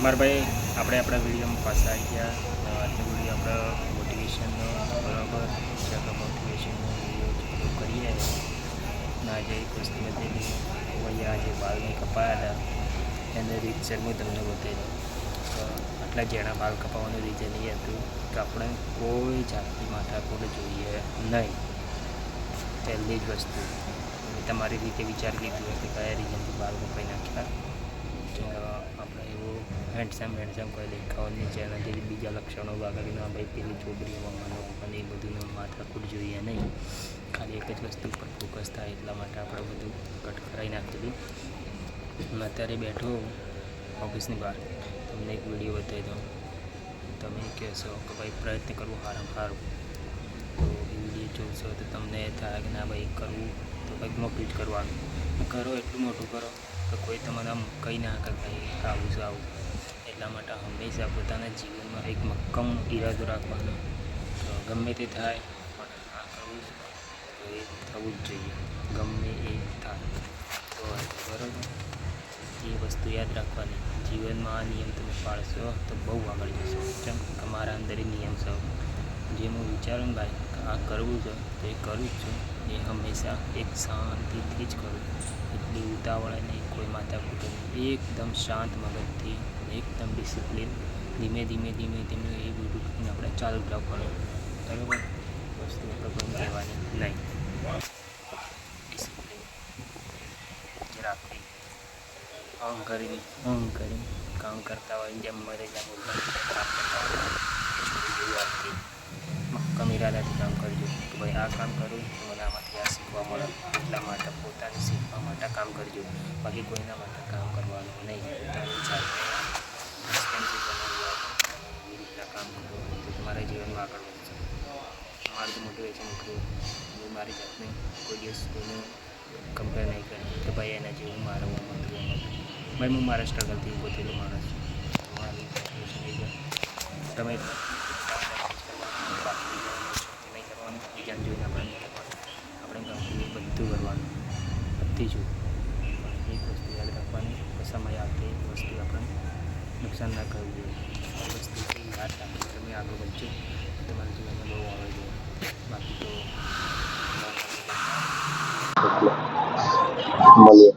મારા ભાઈ આપણે આપણા વિડીયોમાં પાછા આવી ગયા. આજનો વિડીયો આપણે મોટિવેશનનો બરાબર છે કે મોટિવેશનનો વિડીયો કરીએ. અને આજે એક વસ્તુ બતાવી ભાઈ આજે બાલ નહીં કપાયા હતા એને રીતસર હું તમને બતાવી દઉં. તો આટલા જેણા બાલ કપાવવાનું રીઝન એ હતું કે આપણે કોઈ જાતની માથાકૂટ જોઈએ નહીં. પહેલી જ વસ્તુ મેં તમારી રીતે વિચાર લીધું કે કયા રીઝનથી બાલ કપાઈ નાખ્યા. આપણે એવું હેન્ડસમ કોઈ દેખાવાની છે એનાથી બીજા લક્ષણો આગળ ના ભાઈ પેલી છોકરી મમ્માનો અને એ બધું માથાકૂટ જોઈએ નહીં. ખાલી એક જ વસ્તુ પર ફોકસ થાય એટલા માટે આપણે બધું કટ કરાવી નાખેલું. હું અત્યારે બેઠો ઓફિસની બહાર તમને એક વિડીયો બતાવી દઉં. તમે કહેશો કે ભાઈ પ્રયત્ન કરવું સારું તો એ વિડીયો જોશો તો તમને થાય કે ના ભાઈ કરવું તો કંઈક મોટું જ કરવાનું. કરો એટલું મોટું કરો તો કોઈ તમને આમ કંઈ ના કે ભાઈ આવું છે આવું. એટલા માટે હંમેશા પોતાના જીવનમાં એક મક્કમ ઈરાદો રાખવાનો. તો ગમે તે થાય પણ આ કરવું તો એ થવું જ જોઈએ. ગમે એ થાય તો બરાબર એ વસ્તુ યાદ રાખવાની. જીવનમાં આ નિયમ તમે પાળશો તો બહુ આગળ જશો. કેમ કે મારા અંદર એ નિયમ છે. જે હું વિચારું ને ભાઈ કે આ કરવું છે તો એ કરું જ છું. એ હંમેશા એક શાંતિથી જ કરું. એટલી ઉતાવળ નહીં, કોઈ માથાકૂટ નહીં, એકદમ શાંત મગજથી એકદમ ડિસિપ્લિન ધીમે ધીમે એ બધું આપણે ચાલુ જ રાખવાનું. બરાબર વસ્તુ આપણે બંધ કહેવાની નહીં. ડિસિપ્લિન જે રાખવી. ઊંઘ કરીને કામ કરતા હોય જેમ મરે જેમ કામ કરતા હોય છોડી દેવું આપતી મક્કમ ઈરાદાથી કામ કરજો કે ભાઈ આ કામ કરું તો મને આમાંથી આ શીખવા મળે. એટલા માટે પોતાને શીખવા માટે કામ કરજો. બાકી કોઈના માટે કામ કરવાનું નહીં. પોતાની જાતને એક્સપેન્સિવ બનાવવા અને એવી રીતના કામ કરો તો તમારા જીવનમાં આગળ વધશે. મારું તો મોટિવેશન એટલું હું મારી જાતને કોઈ દિવસ કોઈને કમ્પેર નહીં કરી કે ભાઈ એના જેવું મારું ભાઈ હું મારા સ્ટ્રગલથી ઊભો થયેલો માણસ છું. મારું મોટિવેશન એ છે તમે બાકી નહીં કરવાનું. બીજાને જોઈને આપણે નહીં કરવાનું. આપણે ગમતું બધું કરવાનું બધી જ. પણ એક વસ્તુ યાદ રાખવાની કે સમય આવતી એક વસ્તુ આપણે નુકસાન ના કરવું જોઈએ. એ વસ્તુથી યાદ રાખી તમે આગળ વધજો તમારા જીવનમાં બહુ આવે છે. બાકી તો મળીએ.